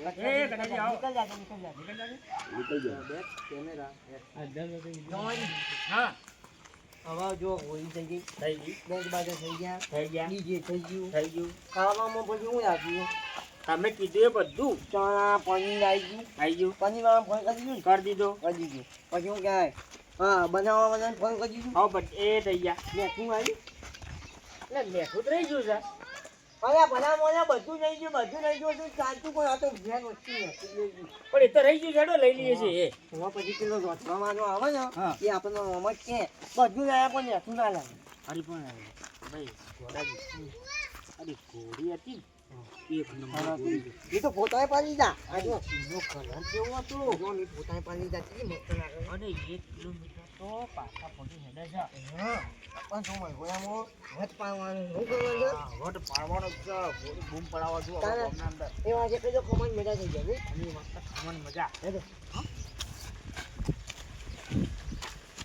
એ કદાજી આવો નીકળ જાજે નીકળ જાઓ બેક કેમેરા હા હવે જો હોળી થઈ ગઈ બેક બાજુ થઈ ગયા ડીજે થઈ ગયું થઈ ગયું ખાવામાં પછી હું આપ્યું તમે કીધું એ બધું ચણા પનીર આવી ગયું પનીર વાળા ફોન કરી દીધું કરી દીધો પછી હું કહેવાય હા બનાવવા વાળાને ફોન કરી દીધું હા પણ એ થઈ ગયા મેઠું આવ્યું એટલે મેઠું તો રહી ગયું છે અરે ભલા મોલા બધું નહીં ગયું તો ચાલતું કોઈ આ તો ઘેર વસ્તુ નથી પણ એ તો રહી ગયું છે લઈ લઈએ છીએ એમાં પછી પેલો રોટવાનો આવે ને હા. એ આપણને રમત કે બધું લાયા પણ મેઠું ના લાવે અરે પણ ભાઈ ઘોડાજી અરે ઘોડી હતી ને એક નંબર ઘોડી એ તો પોતાએ પાડી દીધા આ જો એનો કલર કેવો હતો જો મેં પોતાએ પાડી દીધા કેટલી મસ્ત લાગે અને 1 કિલોમીટર તો પાછા પડી હેડે છે હા પણ જો મહિનામાં વટ પાડવાનું શું કરવાનું છે હા, વટ પાડવાનો જ છે ઘોડી બૂમ પડાવવા જો તારે- ગામના અંદર એ વાગે કજો કમાઈ મેળા થઈ જાય ને અને મસ્ત ખાવાની મજા હે તો હા